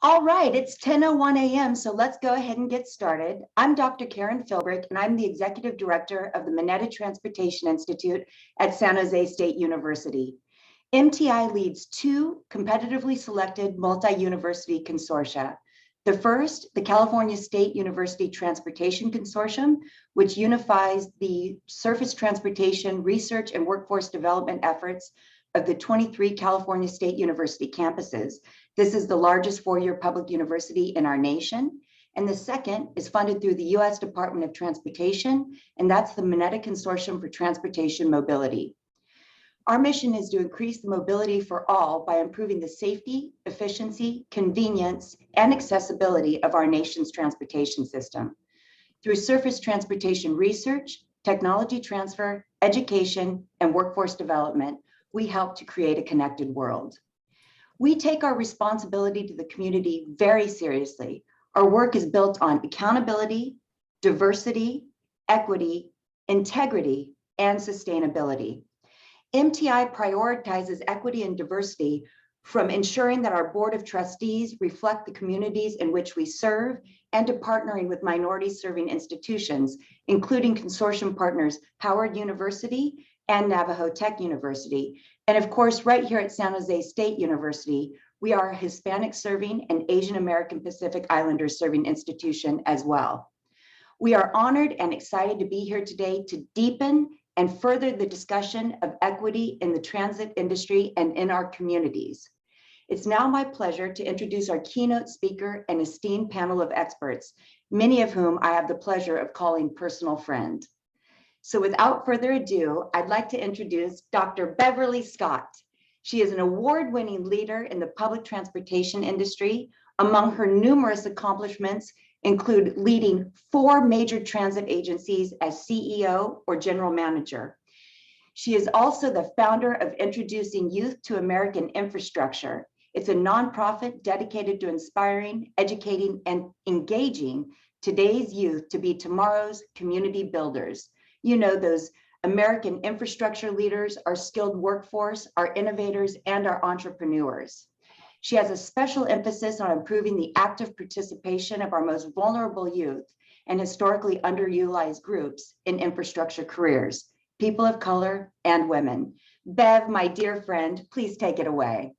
All right, it's 10:01 a.m., so let's go ahead and get started. I'm Dr. Karen Philbrick, and I'm the Executive Director of the Mineta Transportation Institute at San Jose State University. MTI leads two competitively selected multi-university consortia. The first, the California State University Transportation Consortium, which unifies the surface transportation research and workforce development efforts of the 23 California State University campuses. This is the largest four-year public university in our nation. And the second is funded through the US Department of Transportation, and that's the Mineta Consortium for Transportation Mobility. Our mission is to increase the mobility for all by improving the safety, efficiency, convenience, and accessibility of our nation's transportation system. Through surface transportation research, technology transfer, education, and workforce development, we help to create a connected world. We take our responsibility to the community very seriously. Our work is built on accountability, diversity, equity, integrity, and sustainability. MTI prioritizes equity and diversity from ensuring that our board of trustees reflect the communities in which we serve and to partnering with minority serving institutions, including consortium partners Howard University and Navajo Tech University. And of course, right here at San Jose State University, we are a Hispanic serving and Asian American Pacific Islanders serving institution as well. We are honored and excited to be here today to deepen and further the discussion of equity in the transit industry and in our communities. It's now my pleasure to introduce our keynote speaker and esteemed panel of experts, many of whom I have the pleasure of calling personal friend. So without further ado, I'd like to introduce Dr. Beverly Scott. She is an award-winning leader in the public transportation industry. Among her numerous accomplishments include leading 4 major transit agencies as CEO or general manager. She is also the founder of Introducing Youth to American Infrastructure. It's a nonprofit dedicated to inspiring, educating, and engaging today's youth to be tomorrow's community builders. You know, those American infrastructure leaders, our skilled workforce, our innovators, and our entrepreneurs. She has a special emphasis on improving the active participation of our most vulnerable youth and historically underutilized groups in infrastructure careers, people of color and women. Bev, my dear friend, please take it away.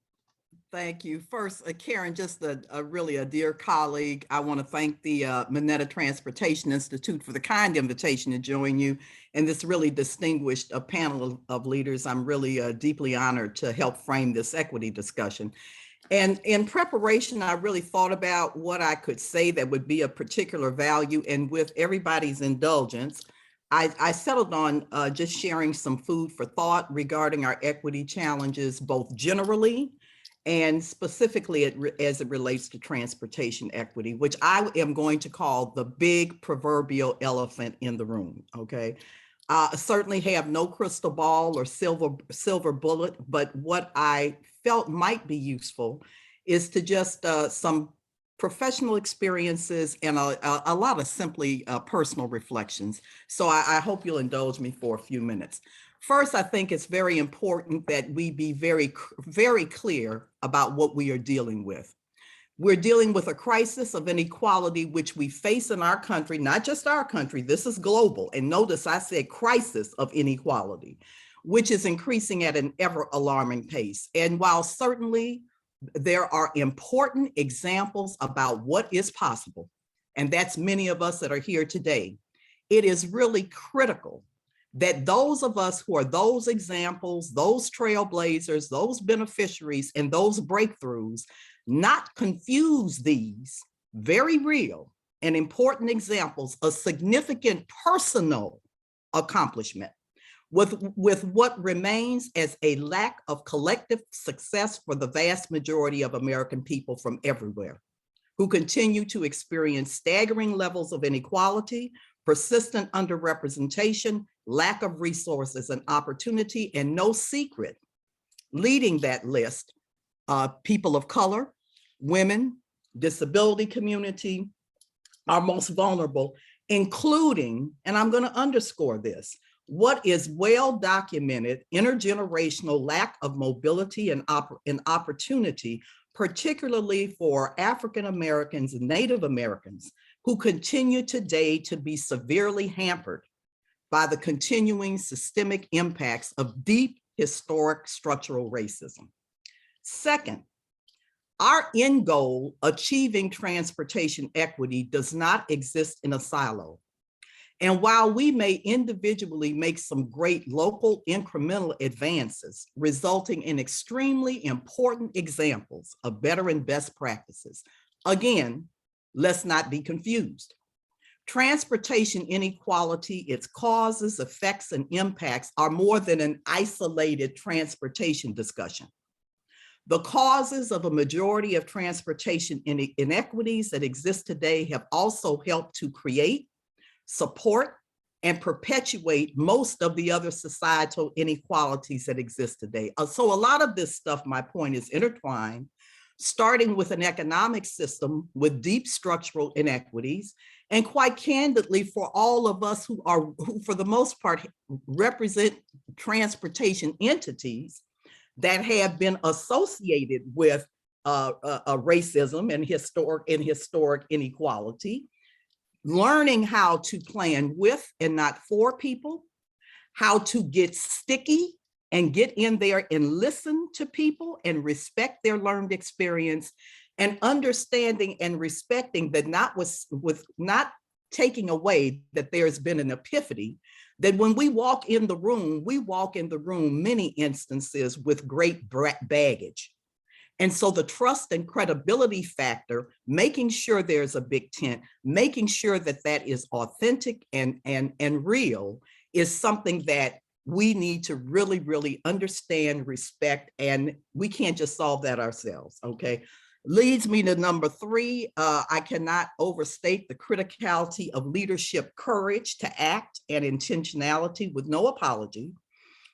Thank you. First, Karen, just really a dear colleague. I want to thank the Mineta Transportation Institute for the kind invitation to join you and this really distinguished panel of leaders. I'm really deeply honored to help frame this equity discussion. And in preparation, I really thought about what I could say that would be of particular value. And with everybody's indulgence, I settled on just sharing some food for thought regarding our equity challenges, both generally and specifically as it relates to transportation equity, which I am going to call the big proverbial elephant in the room, okay? I certainly have no crystal ball or silver bullet, but what I felt might be useful is to just some professional experiences and a lot of simply personal reflections. So I hope you'll indulge me for a few minutes. First, I think it's very important that we be very, very clear about what we are dealing with. We're dealing with a crisis of inequality, which we face in our country, not just our country, this is global. And notice I said crisis of inequality, which is increasing at an ever alarming pace. And while certainly there are important examples about what is possible, and that's many of us that are here today, it is really critical that those of us who are those examples, those trailblazers, those beneficiaries, and those breakthroughs, not confuse these very real and important examples of significant personal accomplishment with what remains as a lack of collective success for the vast majority of American people from everywhere, who continue to experience staggering levels of inequality, persistent underrepresentation, lack of resources and opportunity, and no secret, leading that list, people of color, women, disability community, are most vulnerable, including, and I'm going to underscore this, what is well-documented intergenerational lack of mobility and opportunity, particularly for African Americans and Native Americans who continue today to be severely hampered by the continuing systemic impacts of deep historic structural racism. Second, our end goal, achieving transportation equity, does not exist in a silo. And while we may individually make some great local incremental advances, resulting in extremely important examples of better and best practices, again, let's not be confused. Transportation inequality, its causes, effects, and impacts are more than an isolated transportation discussion. The causes of a majority of transportation inequities that exist today have also helped to create, support, and perpetuate most of the other societal inequalities that exist today. So a lot of this stuff, my point, is intertwined, starting with an economic system with deep structural inequities, and quite candidly, for all of us who for the most part represent transportation entities that have been associated with racism and historic inequality, learning how to plan with and not for people, how to get sticky and get in there and listen to people and respect their learned experience, and understanding and respecting that not taking away that there's been an epiphany, that when we walk in the room, many instances with great baggage. And so the trust and credibility factor, making sure there's a big tent, making sure that that is authentic and real, is something that we need to really, really understand, respect, and we can't just solve that ourselves, okay? Leads me to number 3. I cannot overstate the criticality of leadership courage to act and intentionality with no apology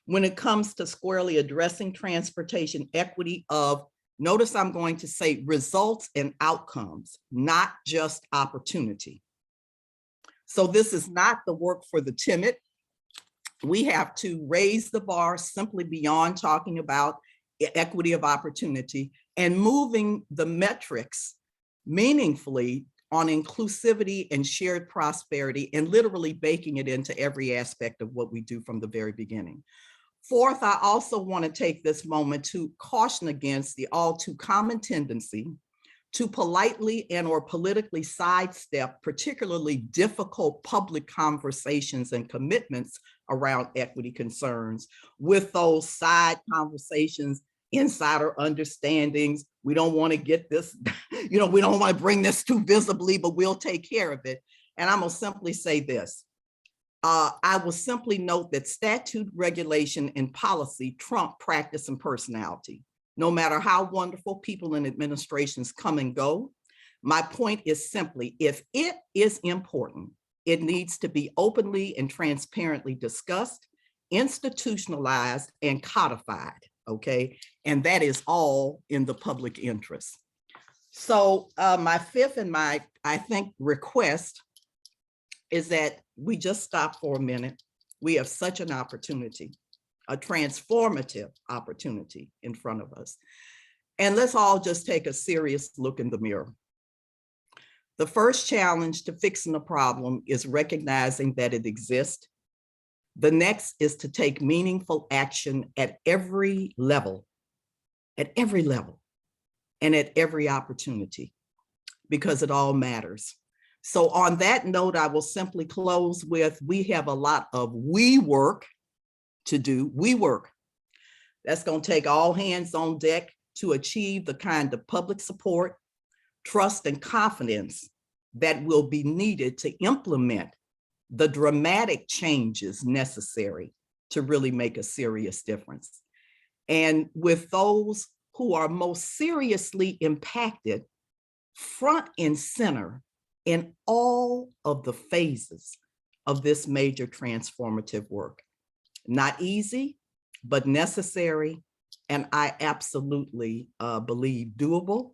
when it comes to squarely addressing transportation equity of, notice I'm going to say, results and outcomes, not just opportunity. So this is not the work for the timid. We have to raise the bar simply beyond talking about equity of opportunity and moving the metrics meaningfully on inclusivity and shared prosperity, and literally baking it into every aspect of what we do from the very beginning. Fourth, I also want to take this moment to caution against the all too common tendency to politely and or politically sidestep particularly difficult public conversations and commitments around equity concerns with those side conversations, insider understandings. We don't want to get this, we don't want to bring this too visibly, but we'll take care of it. And I'm gonna simply say this. I will simply note that statute, regulation, and policy trump practice and personality. No matter how wonderful people in administrations come and go, my point is simply, if it is important, it needs to be openly and transparently discussed, institutionalized, and codified, okay? And that is all in the public interest. So my fifth and my, I think, request is that we just stop for a minute. We have such an opportunity, a transformative opportunity in front of us. And let's all just take a serious look in the mirror. The first challenge to fixing the problem is recognizing that it exists. The next is to take meaningful action at every level, and at every opportunity, because it all matters. So on that note, I will simply close with, we have a lot of we work to do. We work. That's going to take all hands on deck to achieve the kind of public support, trust, and confidence that will be needed to implement the dramatic changes necessary to really make a serious difference. And with those who are most seriously impacted front and center in all of the phases of this major transformative work. Not easy, but necessary, and I absolutely believe doable.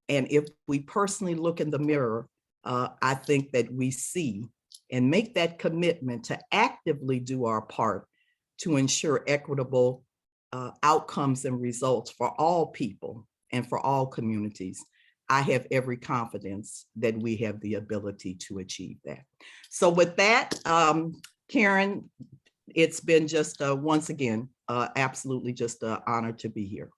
And if we personally look in the mirror, I think that we see and make that commitment to actively do our part to ensure equitable outcomes and results for all people and for all communities, I have every confidence that we have the ability to achieve that. So with that, Karen, it's been just once again, absolutely just an honor to be here.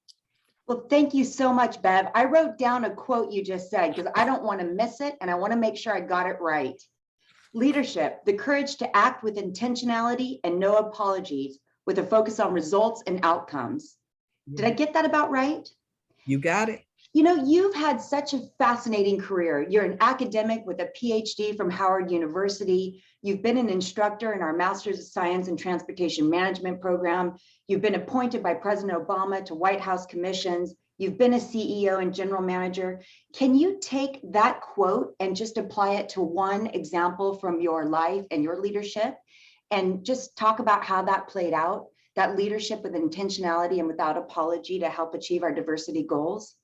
Well, thank you so much, Bev. I wrote down a quote you just said because I don't want to miss it and I want to make sure I got it right. Leadership, the courage to act with intentionality and no apologies, with a focus on results and outcomes. Did I get that about right? You got it. You know, you've had such a fascinating career. You're an academic with a PhD from Howard University. You've been an instructor in our Master's of Science in Transportation Management program. You've been appointed by President Obama to White House commissions. You've been a CEO and general manager. Can you take that quote and just apply it to one example from your life and your leadership and just talk about how that played out, that leadership with intentionality and without apology to help achieve our diversity goals?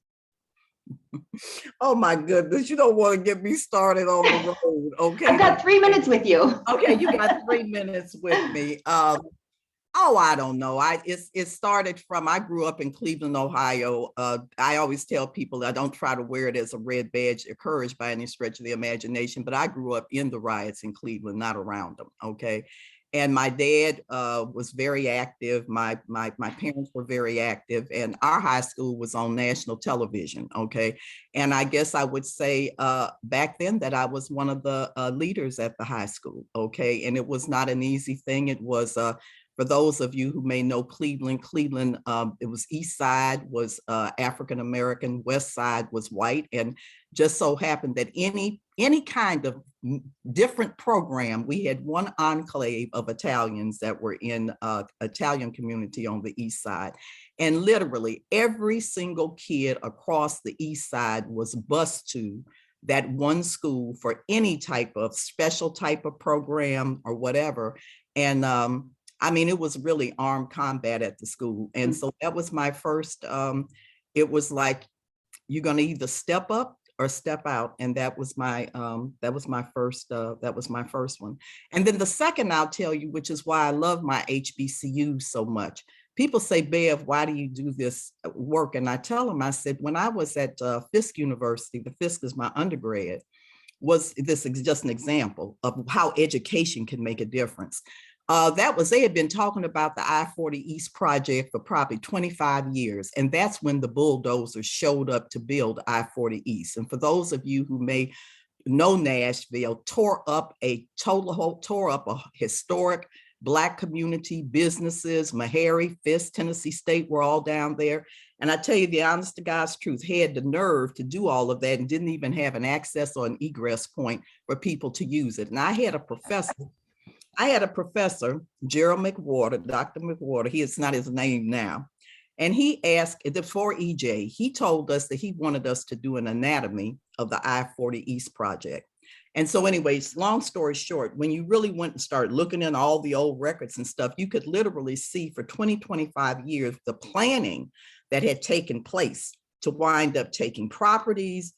Oh my goodness, you don't want to get me started on the road, okay? I've got 3 minutes with you. Okay, you got 3 minutes with me. Oh, I don't know. It started from, I grew up in Cleveland, Ohio. I always tell people I don't try to wear it as a red badge of courage by any stretch of the imagination, but I grew up in the riots in Cleveland, not around them, okay? And my dad was very active. My parents were very active, and our high school was on national television. Okay, and I guess I would say back then that I was one of the leaders at the high school. Okay, and it was not an easy thing. It was for those of you who may know Cleveland, it was East Side was African American, West Side was white, and just so happened that any kind of different program, we had one enclave of Italians that were in Italian community on the East Side. And literally every single kid across the East Side was bused to that one school for any type of special type of program or whatever. And I mean, it was really armed combat at the school. And so that was my first, it was like, you're gonna either step up or step out, and that was my first one. And then the second I'll tell you, which is why I love my HBCU so much. People say, Bev, why do you do this work? And I tell them, I said, when I was at Fisk University, the Fisk is my undergrad, this is just an example of how education can make a difference. They had been talking about the I-40 East project for probably 25 years. And that's when the bulldozers showed up to build I-40 East. And for those of you who may know Nashville, tore up a historic Black community, businesses, Meharry, Fisk, Tennessee State were all down there. And I tell you the honest to God's truth, had the nerve to do all of that and didn't even have an access or an egress point for people to use it. And I had a professor, Gerald McWhorter, Dr. McWhorter, it's not his name now. And he asked, before EJ, he told us that he wanted us to do an anatomy of the I-40 East project. And so anyways, long story short, when you really went and started looking in all the old records and stuff, you could literally see for 20, 25 years, the planning that had taken place to wind up taking properties,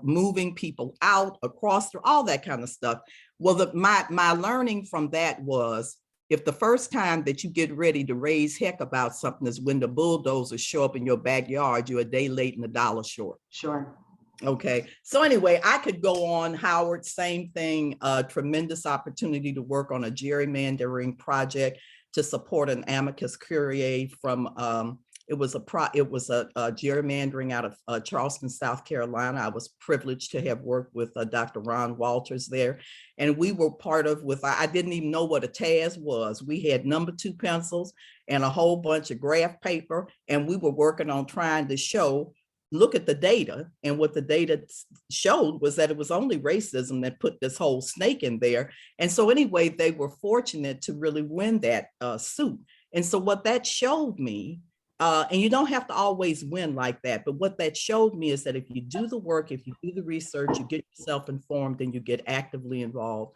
moving people out, across, all that kind of stuff. Well, my learning from that was, if the first time that you get ready to raise heck about something is when the bulldozers show up in your backyard, you're a day late and $1 short. Sure. Okay. So anyway, I could go on, Howard, same thing, tremendous opportunity to work on a gerrymandering project to support an amicus curiae from, it was a gerrymandering out of Charleston, South Carolina. I was privileged to have worked with Dr. Ron Walters there. And we were part of, I didn't even know what a TAS was. We had number 2 pencils and a whole bunch of graph paper. And we were working on trying to look at the data. And what the data showed was that it was only racism that put this whole snake in there. And so anyway, they were fortunate to really win that suit. And so what that showed me, and you don't have to always win like that, but what that showed me is that if you do the work, if you do the research, you get yourself informed and you get actively involved,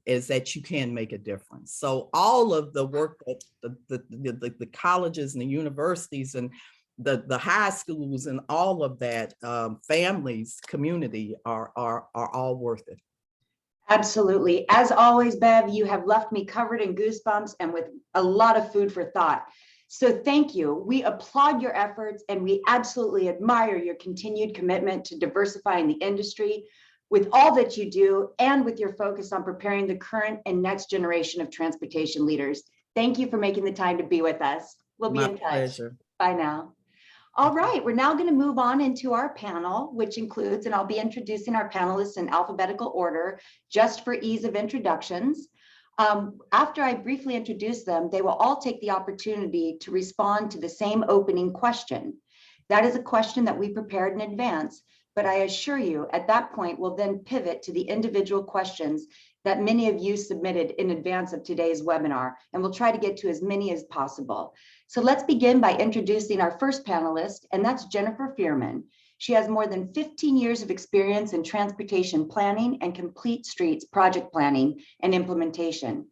is that you can make a difference. So all of the work that the colleges and the universities and the high schools and all of that, families, community are all worth it. Absolutely. As always, Bev, you have left me covered in goosebumps and with a lot of food for thought. So thank you. We applaud your efforts and we absolutely admire your continued commitment to diversifying the industry with all that you do and with your focus on preparing the current and next generation of transportation leaders. Thank you for making the time to be with us. We'll be in touch. Pleasure. Bye now. All right, we're now going to move on into our panel, which includes, and I'll be introducing our panelists in alphabetical order, just for ease of introductions. After I briefly introduce them, they will all take the opportunity to respond to the same opening question. That is a question that we prepared in advance, but I assure you at that point, we'll then pivot to the individual questions that many of you submitted in advance of today's webinar, and we'll try to get to as many as possible. So let's begin by introducing our first panelist, and that's Jennifer Fearman. She has more than 15 years of experience in transportation planning and complete streets project planning and implementation.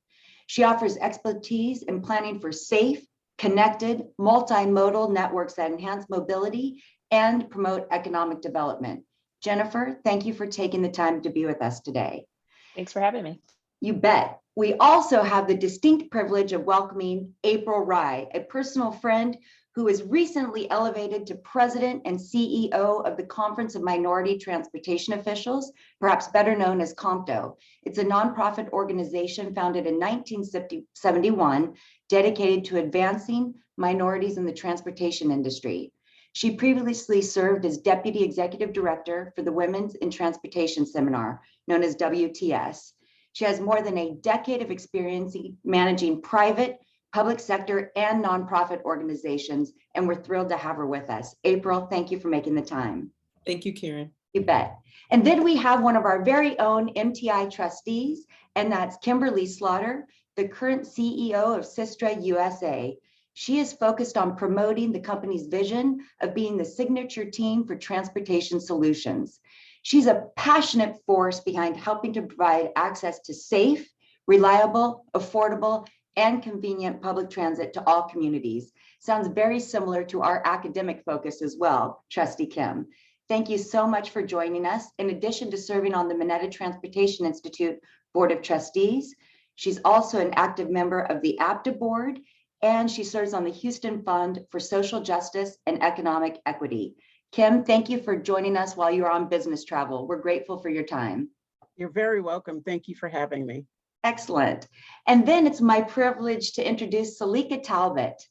She offers expertise in planning for safe, connected, multimodal networks that enhance mobility and promote economic development. Jennifer, thank you for taking the time to be with us today. Thanks for having me. You bet. We also have the distinct privilege of welcoming April Rye, a personal friend who was recently elevated to president and CEO of the Conference of Minority Transportation Officials, perhaps better known as COMTO. It's a nonprofit organization founded in 1971, dedicated to advancing minorities in the transportation industry. She previously served as Deputy Executive Director for the Women's in Transportation Seminar, known as WTS. She has more than a decade of experience managing private, public sector, and nonprofit organizations, and we're thrilled to have her with us. April, thank you for making the time. Thank you, Karen. You bet. And then we have one of our very own MTI trustees, and that's Kimberly Slaughter, the current CEO of Sistra USA. She is focused on promoting the company's vision of being the signature team for transportation solutions. She's a passionate force behind helping to provide access to safe, reliable, affordable, and convenient public transit to all communities. Sounds very similar to our academic focus as well, Trustee Kim. Thank you so much for joining us. In addition to serving on the Minetta Transportation Institute Board of Trustees, she's also an active member of the APTA Board, and she serves on the Houston Fund for Social Justice and Economic Equity. Kim, thank you for joining us while you're on business travel. We're grateful for your time. You're very welcome. Thank you for having me. Excellent. And then it's my privilege to introduce Seleka Talbot.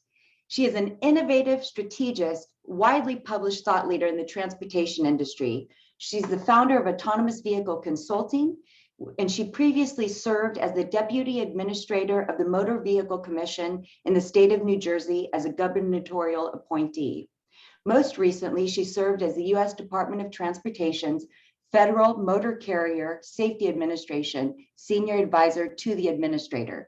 She is an innovative strategist, widely published thought leader in the transportation industry. She's the founder of Autonomous Vehicle Consulting, and she previously served as the Deputy Administrator of the Motor Vehicle Commission in the state of New Jersey as a gubernatorial appointee. Most recently, she served as the U.S. Department of Transportation's Federal Motor Carrier Safety Administration Senior Advisor to the Administrator.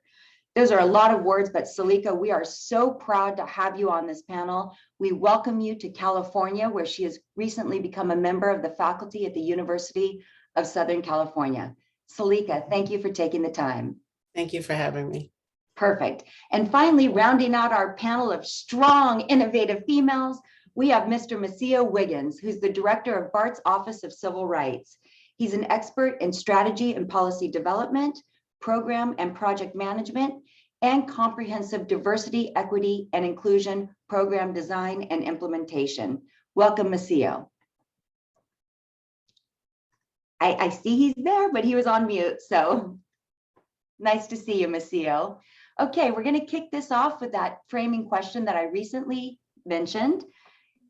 Those are a lot of words, but Seleka, we are so proud to have you on this panel. We welcome you to California, where she has recently become a member of the faculty at the University of Southern California. Seleka, thank you for taking the time. Thank you for having me. Perfect. And finally, rounding out our panel of strong, innovative females, we have Mr. Maceo Wiggins, who's the director of BART's Office of Civil Rights. He's an expert in strategy and policy development, program and project management, and comprehensive diversity, equity, and inclusion program design and implementation. Welcome, Maceo. I see he's there, but he was on mute, so nice to see you, Maceo. Okay, we're going to kick this off with that framing question that I recently mentioned.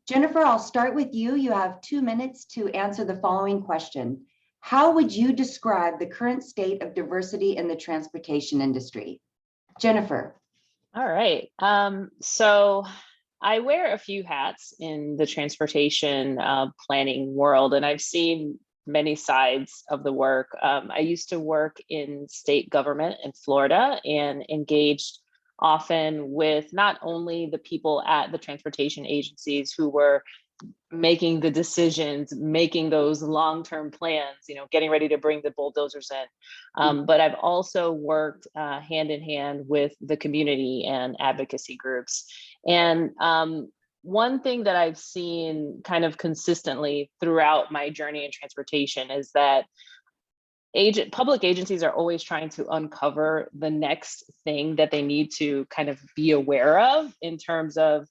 Jennifer, I'll start with you. You have 2 minutes to answer the following question. How would you describe the current state of diversity in the transportation industry? Jennifer. All right. So I wear a few hats in the transportation planning world, and I've seen many sides of the work. I used to work in state government in Florida and engaged often with not only the people at the transportation agencies who were making the decisions, making those long-term plans, getting ready to bring the bulldozers in. But I've also worked hand in hand with the community and advocacy groups. And one thing that I've seen kind of consistently throughout my journey in transportation is that public agencies are always trying to uncover the next thing that they need to kind of be aware of in terms of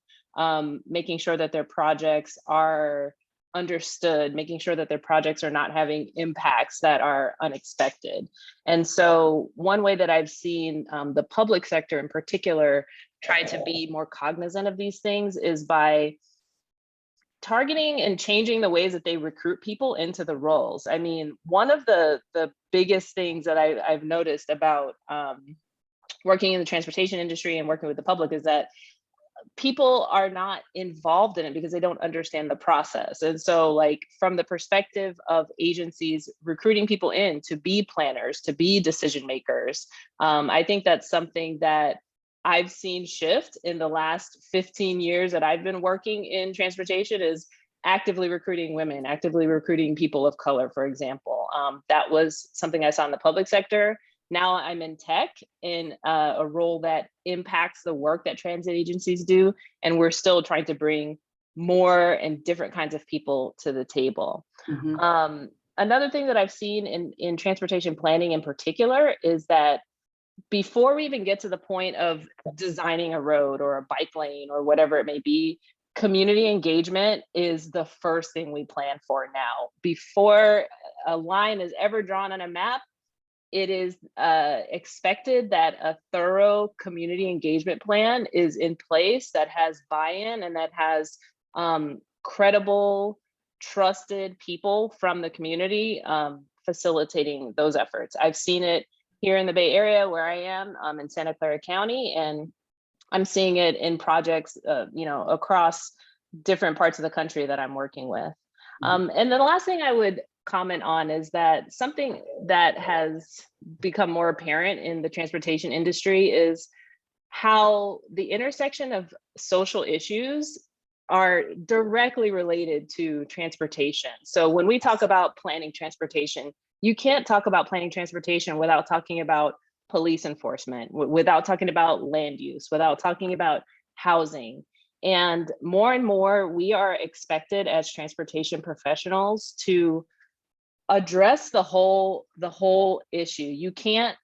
making sure that their projects are understood, making sure that their projects are not having impacts that are unexpected. And so one way that I've seen the public sector in particular try to be more cognizant of these things is by targeting and changing the ways that they recruit people into the roles. I mean, one of the biggest things that I've noticed about working in the transportation industry and working with the public is that people are not involved in it because they don't understand the process. And so, like, from the perspective of agencies recruiting people in to be planners, to be decision makers, I think that's something that I've seen shift in the last 15 years that I've been working in transportation, is actively recruiting women, actively recruiting people of color, for example. That was something I saw in the public sector. Now I'm in tech, in a role that impacts the work that transit agencies do. And we're still trying to bring more and different kinds of people to the table. Mhm. Another thing that I've seen in transportation planning in particular is that before we even get to the point of designing a road or a bike lane or whatever it may be, community engagement is the first thing we plan for now. Before a line is ever drawn on a map, it is expected that a thorough community engagement plan is in place that has buy-in and that has credible, trusted people from the community facilitating those efforts. I've seen it here in the Bay Area where I am, in Santa Clara County, and I'm seeing it in projects, across different parts of the country that I'm working with. And then the last thing I would comment on is that something that has become more apparent in the transportation industry is how the intersection of social issues are directly related to transportation. So when we talk about planning transportation, you can't talk about planning transportation without talking about police enforcement, without talking about land use, without talking about housing. And more, we are expected as transportation professionals to address the whole issue. You can't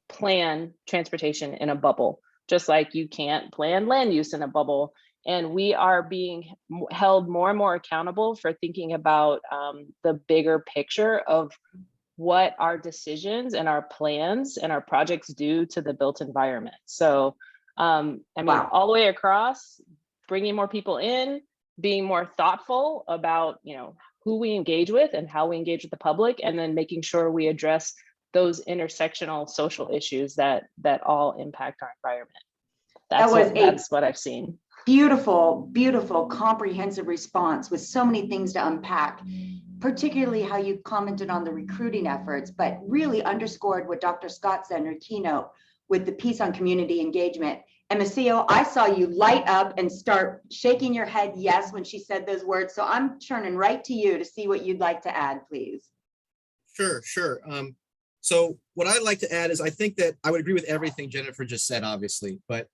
plan transportation in a bubble, just like you can't plan land use in a bubble. And we are being held more and more accountable for thinking about the bigger picture of what our decisions and our plans and our projects do to the built environment. So, Wow. all the way across, bringing more people in, being more thoughtful about, who we engage with and how we engage with the public, and then making sure we address those intersectional social issues that all impact our environment. That's what I've seen. Beautiful, beautiful, comprehensive response with so many things to unpack, particularly how you commented on the recruiting efforts, but really underscored what Dr. Scott said in her keynote with the piece on community engagement. And Macio, I saw you light up and start shaking your head yes when she said those words. So I'm turning right to you to see what you'd like to add, please. Sure. So what I'd like to add is I think that I would agree with everything Jennifer just said, obviously, but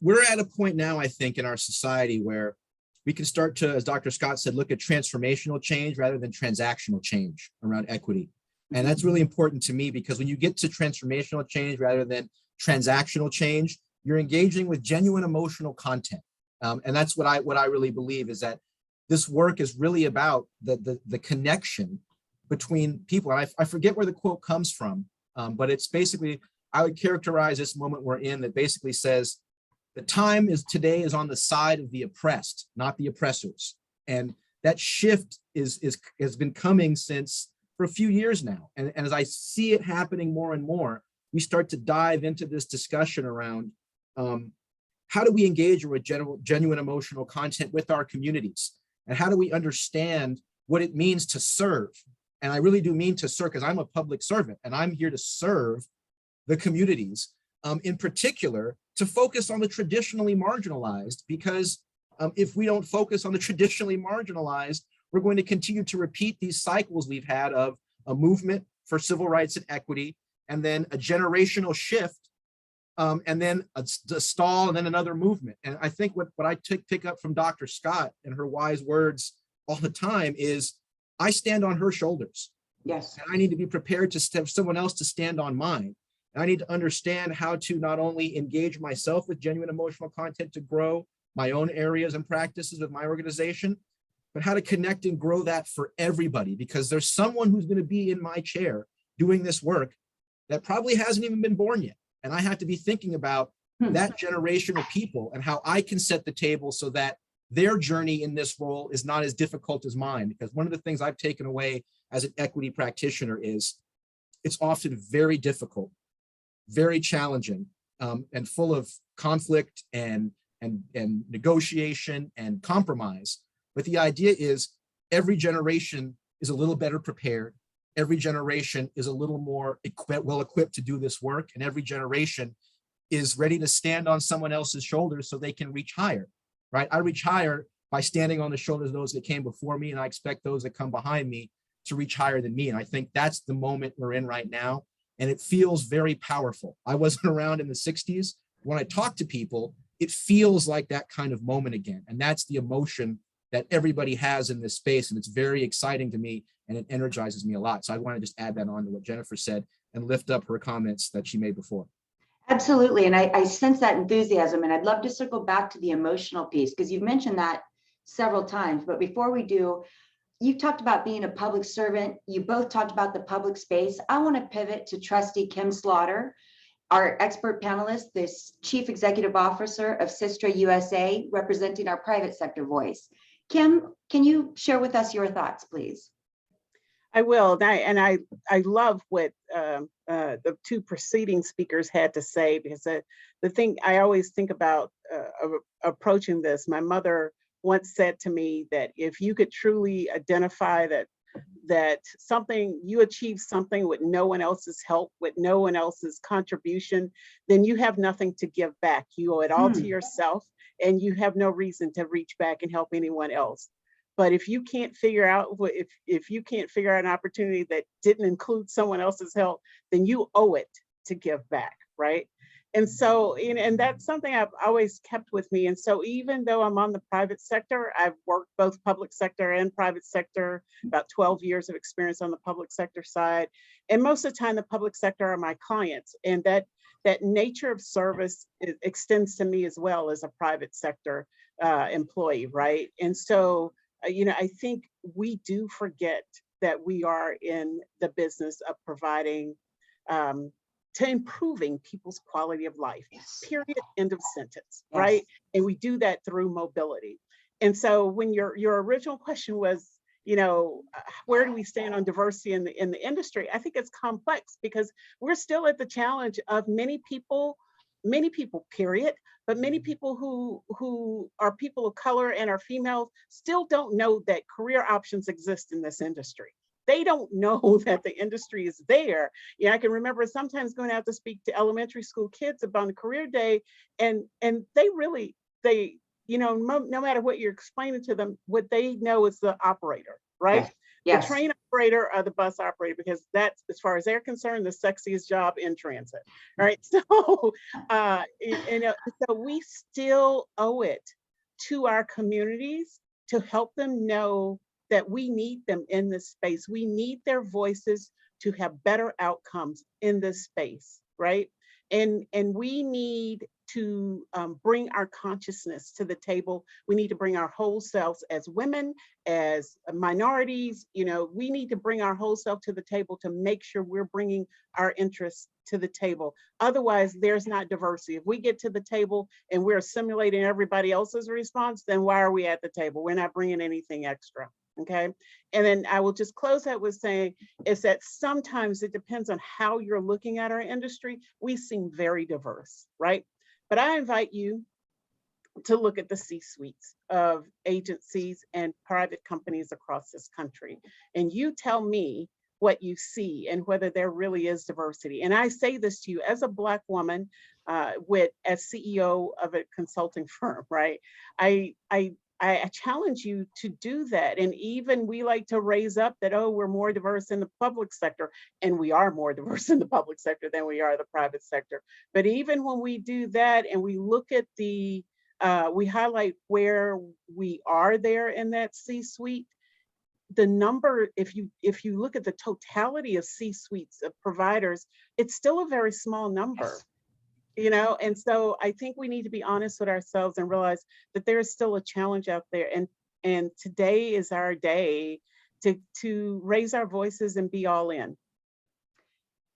we're at a point now, I think, in our society where we can start to, as Dr. Scott said, look at transformational change rather than transactional change around equity. And that's really important to me, because when you get to transformational change rather than transactional change, you're engaging with genuine emotional content. And that's what I really believe, is that this work is really about the connection between people. And I forget where the quote comes from, but it's basically, I would characterize this moment we're in that basically says, the time today is on the side of the oppressed, not the oppressors. And that shift has been coming for a few years now. And as I see it happening more and more, we start to dive into this discussion around how do we engage with genuine emotional content with our communities? And how do we understand what it means to serve? And I really do mean to serve, because I'm a public servant and I'm here to serve the communities, in particular, to focus on the traditionally marginalized, because if we don't focus on the traditionally marginalized, we're going to continue to repeat these cycles we've had of a movement for civil rights and equity, and then a generational shift, and then a stall, and then another movement. And I think what I pick up from Dr. Scott and her wise words all the time is, I stand on her shoulders. Yes. And I need to be prepared to have someone else to stand on mine. And I need to understand how to not only engage myself with genuine emotional content to grow my own areas and practices with my organization, but how to connect and grow that for everybody, because there's someone who's going to be in my chair doing this work that probably hasn't even been born yet. And I have to be thinking about that generation of people and how I can set the table so that their journey in this role is not as difficult as mine. Because one of the things I've taken away as an equity practitioner is it's often very difficult, very challenging, and full of conflict and negotiation and compromise. But the idea is every generation is a little better prepared. Every generation is a little more well equipped to do this work. And every generation is ready to stand on someone else's shoulders so they can reach higher, right? I reach higher by standing on the shoulders of those that came before me. And I expect those that come behind me to reach higher than me. And I think that's the moment we're in right now. And it feels very powerful. I wasn't around in the 60s. When I talk to people, it feels like that kind of moment again. And that's the emotion that everybody has in this space. And it's very exciting to me and it energizes me a lot. So I want to just add that on to what Jennifer said and lift up her comments that she made before. Absolutely. And I sense that enthusiasm. And I'd love to circle back to the emotional piece because you've mentioned that several times. But before we do, you've talked about being a public servant. You both talked about the public space. I want to pivot to Trustee Kim Slaughter, our expert panelist, this Chief Executive Officer of Sistra USA, representing our private sector voice. Kim, can you share with us your thoughts, please? I will. I love what the two preceding speakers had to say, because the thing I always think about approaching this, my mother once said to me that if you could truly identify that something, you achieve something with no one else's help, with no one else's contribution, then you have nothing to give back. You owe it all to yourself, and you have no reason to reach back and help anyone else. But if you can't figure out if you can't figure out an opportunity that didn't include someone else's help, then you owe it to give back, right? And so, and that's something I've always kept with me. And so even though I'm on the private sector, I've worked both public sector and private sector, about 12 years of experience on the public sector side. And most of the time, the public sector are my clients. And that nature of service extends to me as well as a private sector employee, right? And so, I think we do forget that we are in the business of providing to improving people's quality of life, period, end of sentence, right? And we do that through mobility. And so when your original question was, where do we stand on diversity in the industry? I think it's complex because we're still at the challenge of many people, period, but many people who are people of color and are females still don't know that career options exist in this industry. They don't know that the industry is there. I can remember sometimes going out to speak to elementary school kids about the career day, and they no matter what you're explaining to them, what they know is the operator, right? Yes. The train operator or the bus operator, because that's, as far as they're concerned, the sexiest job in transit. All right. So, so we still owe it to our communities to help them know that we need them in this space. We need their voices to have better outcomes in this space, right? And we need to bring our consciousness to the table. We need to bring our whole selves as women, as minorities. We need to bring our whole self to the table to make sure we're bringing our interests to the table. Otherwise, there's not diversity. If we get to the table and we're assimilating everybody else's response, then why are we at the table? We're not bringing anything extra. Okay. And then I will just close that with saying is that sometimes it depends on how you're looking at our industry. We seem very diverse, right? But I invite you to look at the C-suites of agencies and private companies across this country. And you tell me what you see and whether there really is diversity. And I say this to you as a Black woman, as CEO of a consulting firm, right? I challenge you to do that. And even we like to raise up that, oh, we're more diverse in the public sector. And we are more diverse in the public sector than we are the private sector. But even when we do that and we look at we highlight where we are there in that C-suite, the number, if you look at the totality of C-suites of providers, it's still a very small number. Yes. And so I think we need to be honest with ourselves and realize that there is still a challenge out there. And today is our day to raise our voices and be all in.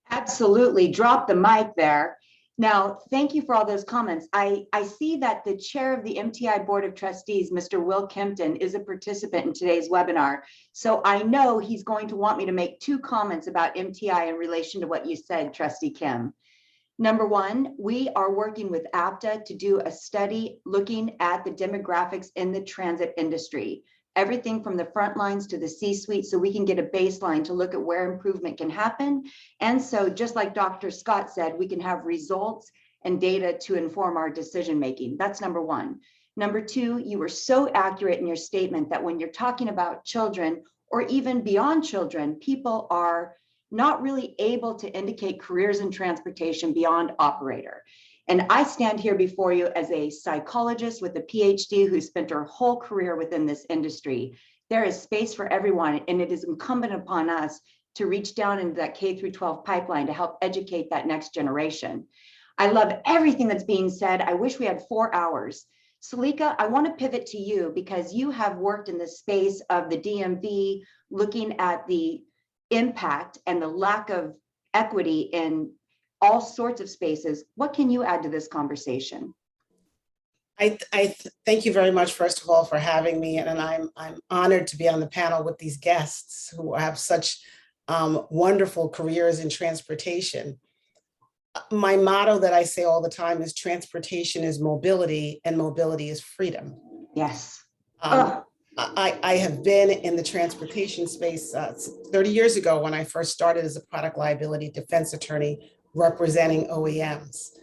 Absolutely. Drop the mic there. Now, thank you for all those comments. I see that the chair of the MTI Board of Trustees, Mr. Will Kempton, is a participant in today's webinar. So I know he's going to want me to make 2 comments about MTI in relation to what you said, Trustee Kim. Number 1, we are working with APTA to do a study looking at the demographics in the transit industry, everything from the front lines to the C-suite, so we can get a baseline to look at where improvement can happen. And so just like Dr. Scott said, we can have results and data to inform our decision-making. That's number 1. Number 2, you were so accurate in your statement that when you're talking about children or even beyond children, people are not really able to indicate careers in transportation beyond operator. And I stand here before you as a psychologist with a PhD who spent her whole career within this industry. There is space for everyone, and it is incumbent upon us to reach down into that K-12 pipeline to help educate that next generation. I love everything that's being said. I wish we had 4 hours. Seleka, I want to pivot to you because you have worked in the space of the DMV, looking at the impact and the lack of equity in all sorts of spaces. What can you add to this conversation? I thank you very much, first of all, for having me. And I'm honored to be on the panel with these guests who have such wonderful careers in transportation. My motto that I say all the time is transportation is mobility and mobility is freedom. Yes. I have been in the transportation space 30 years ago when I first started as a product liability defense attorney representing OEMs.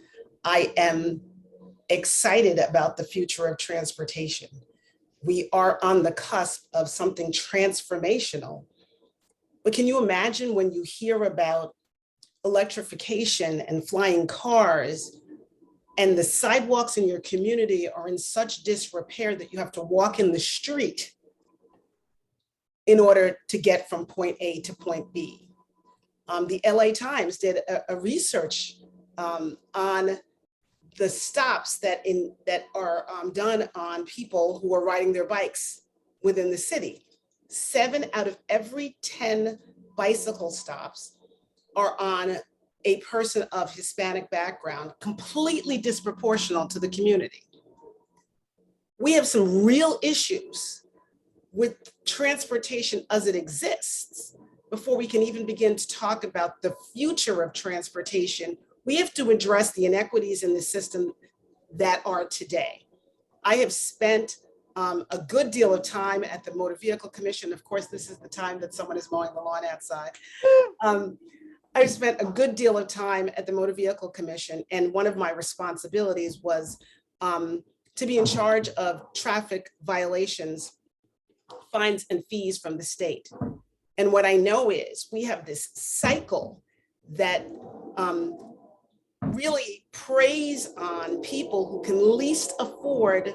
I am excited about the future of transportation. We are on the cusp of something transformational. But can you imagine when you hear about electrification and flying cars and the sidewalks in your community are in such disrepair that you have to walk in the street in order to get from point A to point B. The LA Times did a research on the stops that are done on people who are riding their bikes within the city. 7 out of every 10 bicycle stops are on a person of Hispanic background, completely disproportional to the community. We have some real issues with transportation as it exists. Before we can even begin to talk about the future of transportation, we have to address the inequities in the system that are today. I have spent a good deal of time at the Motor Vehicle Commission. Of course, this is the time that someone is mowing the lawn outside. I've spent a good deal of time at the Motor Vehicle Commission, and one of my responsibilities was to be in charge of traffic violations, fines and fees from the state. And what I know is we have this cycle that really preys on people who can least afford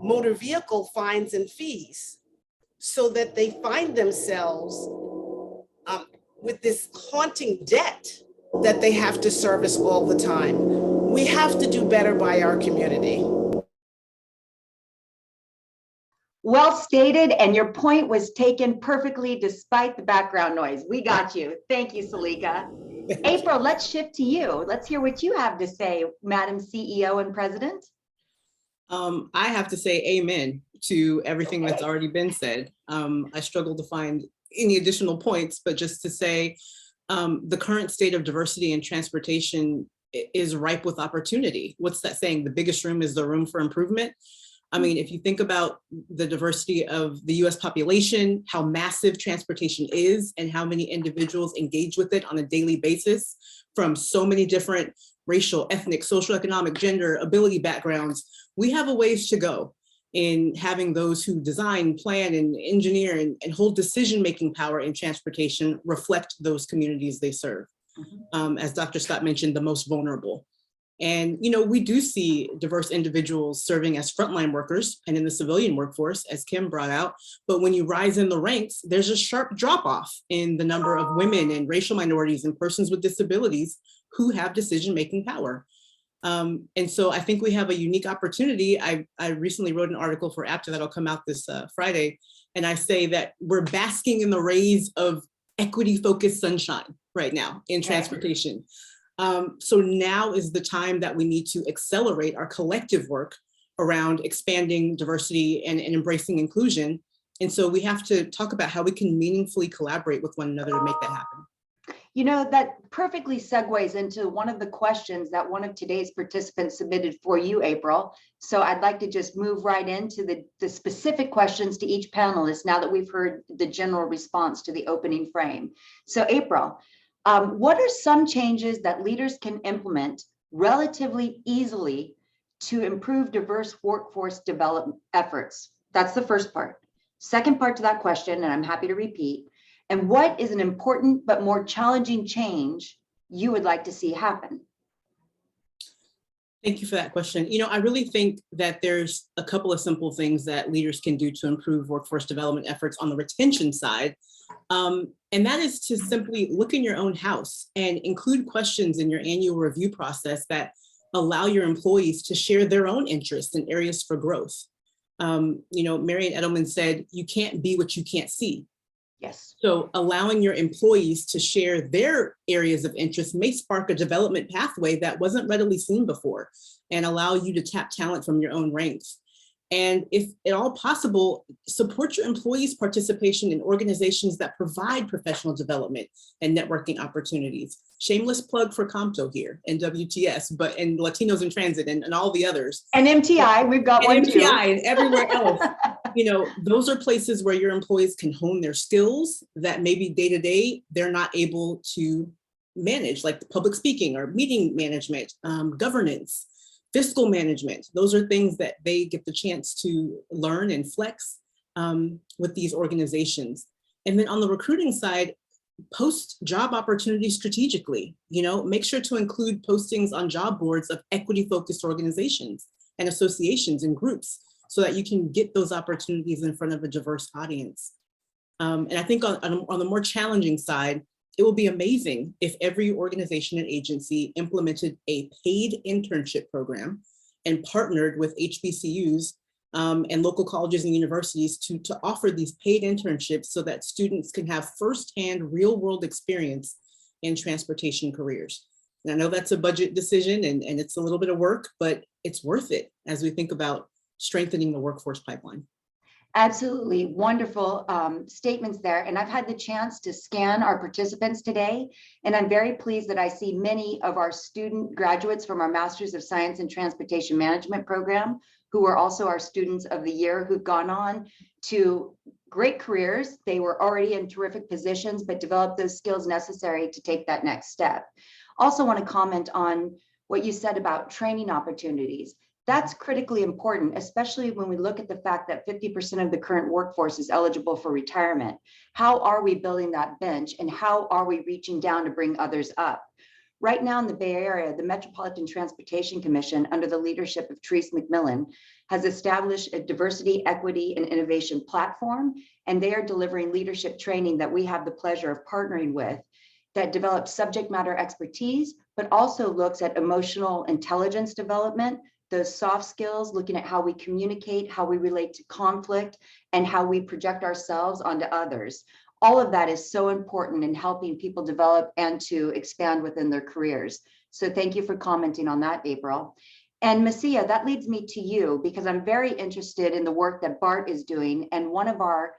motor vehicle fines and fees, so that they find themselves with this haunting debt that they have to service all the time. We have to do better by our community. Well stated, and your point was taken perfectly despite the background noise. We got you. Thank you, Seleka. April, let's shift to you. Let's hear what you have to say, Madam CEO and President. I have to say amen to everything that's already been said. I struggle to find any additional points, but just to say the current state of diversity in transportation is ripe with opportunity. What's that saying? The biggest room is the room for improvement. I mean, if you think about the diversity of the US population, how massive transportation is and how many individuals engage with it on a daily basis from so many different racial, ethnic, social, economic, gender, ability backgrounds, we have a ways to go in having those who design, plan, and engineer and hold decision-making power in transportation reflect those communities they serve. As Dr. Scott mentioned, the most vulnerable. And, we do see diverse individuals serving as frontline workers and in the civilian workforce, as Kim brought out. But when you rise in the ranks, there's a sharp drop off in the number of women and racial minorities and persons with disabilities who have decision-making power. And so I think we have a unique opportunity. I recently wrote an article for APTA that'll come out this Friday. And I say that we're basking in the rays of equity-focused sunshine right now in transportation. So now is the time that we need to accelerate our collective work around expanding diversity and embracing inclusion. And so we have to talk about how we can meaningfully collaborate with one another to make that happen. That perfectly segues into one of the questions that one of today's participants submitted for you, April. So I'd like to just move right into the specific questions to each panelist now that we've heard the general response to the opening frame. So April, what are some changes that leaders can implement relatively easily to improve diverse workforce development efforts? That's the first part. Second part to that question, and I'm happy to repeat, and what is an important but more challenging change you would like to see happen? Thank you for that question. I really think that there's a couple of simple things that leaders can do to improve workforce development efforts on the retention side. And that is to simply look in your own house and include questions in your annual review process that allow your employees to share their own interests and areas for growth. Marian Edelman said, you can't be what you can't see. Yes. So allowing your employees to share their areas of interest may spark a development pathway that wasn't readily seen before and allow you to tap talent from your own ranks. And if at all possible, support your employees' participation in organizations that provide professional development and networking opportunities. Shameless plug for Compto here and WTS, but and Latinos in Transit and all the others. And MTI, we've got one too. MTI and everywhere else. Those are places where your employees can hone their skills that maybe day to day they're not able to manage, like public speaking or meeting management, governance, fiscal management. Those are things that they get the chance to learn and flex with these organizations. And then on the recruiting side, post job opportunities strategically. Make sure to include postings on job boards of equity-focused organizations and associations and groups so that you can get those opportunities in front of a diverse audience. And I think on the more challenging side, it will be amazing if every organization and agency implemented a paid internship program and partnered with HBCUs and local colleges and universities to offer these paid internships so that students can have firsthand real world experience in transportation careers. And I know that's a budget decision and it's a little bit of work, but it's worth it as we think about strengthening the workforce pipeline. Absolutely wonderful statements there. And I've had the chance to scan our participants today, and I'm very pleased that I see many of our student graduates from our Masters of Science in Transportation Management program, who are also our students of the year, who've gone on to great careers. They were already in terrific positions, but developed those skills necessary to take that next step. Also want to comment on what you said about training opportunities. That's critically important, especially when we look at the fact that 50% of the current workforce is eligible for retirement. How are we building that bench, and how are we reaching down to bring others up? Right now in the Bay Area, the Metropolitan Transportation Commission, under the leadership of Therese McMillan, has established a diversity, equity, and innovation platform, and they are delivering leadership training that we have the pleasure of partnering with, that develops subject matter expertise, but also looks at emotional intelligence development, those soft skills, looking at how we communicate, how we relate to conflict, and how we project ourselves onto others. All of that is so important in helping people develop and to expand within their careers. So thank you for commenting on that, April. And Masia, that leads me to you, because I'm very interested in the work that BART is doing. And one of our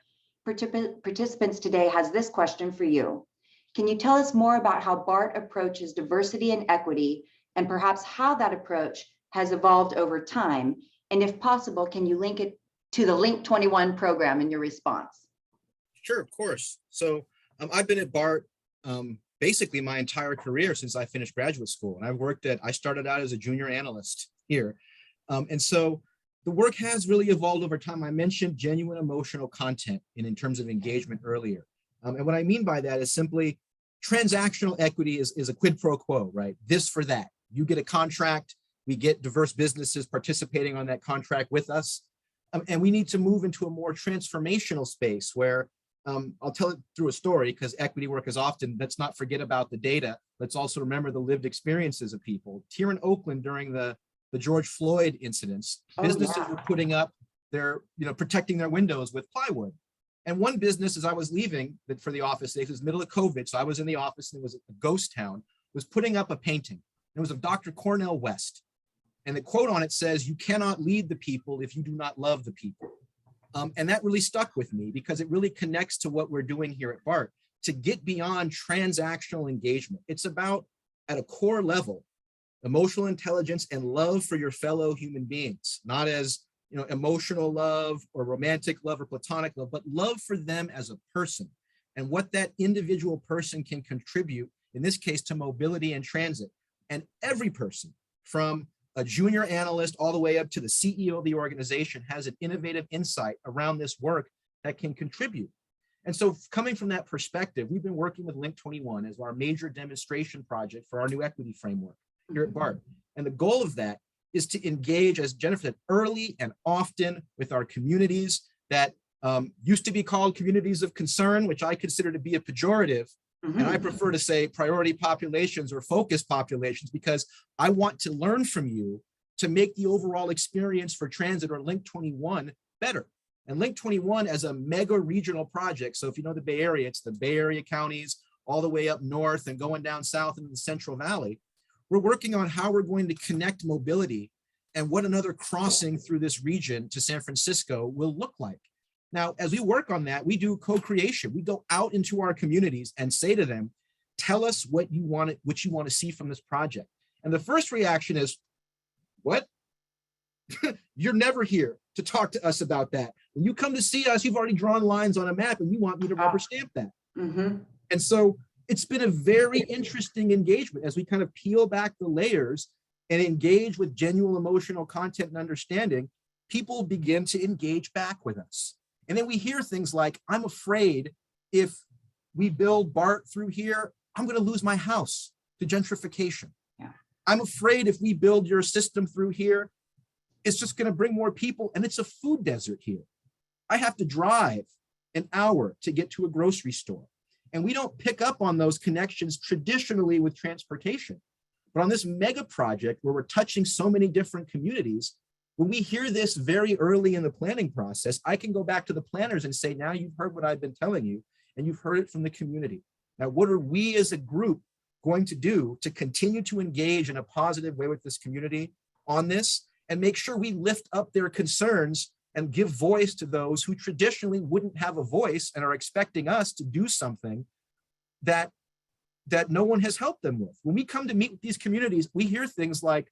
participants today has this question for you. Can you tell us more about how BART approaches diversity and equity, and perhaps how that approach has evolved over time? And if possible, can you link it to the Link 21 program in your response? Sure, of course. So I've been at BART basically my entire career since I finished graduate school. And I started out as a junior analyst here. And so the work has really evolved over time. I mentioned genuine emotional content in terms of engagement earlier. And what I mean by that is simply transactional equity is a quid pro quo, right? This for that. You get a contract, we get diverse businesses participating on that contract with us. And we need to move into a more transformational space where I'll tell it through a story, because equity work is often, let's not forget about the data. Let's also remember the lived experiences of people. Here in Oakland during the George Floyd incidents, businesses were putting up their, protecting their windows with plywood. And one business, as I was leaving for the office, it was middle of COVID, so I was in the office and it was a ghost town, was putting up a painting. It was of Dr. Cornel West. And the quote on it says, "You cannot lead the people if you do not love the people." And that really stuck with me because it really connects to what we're doing here at BART to get beyond transactional engagement. It's about, at a core level, emotional intelligence and love for your fellow human beings, not as emotional love or romantic love or platonic love, but love for them as a person and what that individual person can contribute, in this case, to mobility and transit. And every person, from a junior analyst all the way up to the CEO of the organization, has an innovative insight around this work that can contribute. And so coming from that perspective, we've been working with Link 21 as our major demonstration project for our new equity framework here at BART. And the goal of that is to engage, as Jennifer said, early and often with our communities that used to be called communities of concern, which I consider to be a pejorative. And I prefer to say priority populations or focus populations, because I want to learn from you to make the overall experience for transit or Link 21 better. And Link 21 as a mega regional project. So if you know the Bay Area, it's the Bay Area counties all the way up north and going down south into the Central Valley. We're working on how we're going to connect mobility and what another crossing through this region to San Francisco will look like. Now, as we work on that, we do co-creation. We go out into our communities and say to them, tell us what you want to see from this project. And the first reaction is, what? You're never here to talk to us about that. When you come to see us, you've already drawn lines on a map and you want me to rubber stamp that. And so it's been a very interesting engagement as we kind of peel back the layers and engage with genuine emotional content and understanding. People begin to engage back with us. And then we hear things like, I'm afraid if we build BART through here, I'm going to lose my house to gentrification. Yeah. I'm afraid if we build your system through here, it's just going to bring more people, and it's a food desert here. I have to drive an hour to get to a grocery store. And we don't pick up on those connections traditionally with transportation. But on this mega project where we're touching so many different communities, when we hear this very early in the planning process, I can go back to the planners and say, now you've heard what I've been telling you, and you've heard it from the community. Now, what are we as a group going to do to continue to engage in a positive way with this community on this and make sure we lift up their concerns and give voice to those who traditionally wouldn't have a voice and are expecting us to do something that no one has helped them with. When we come to meet with these communities, we hear things like,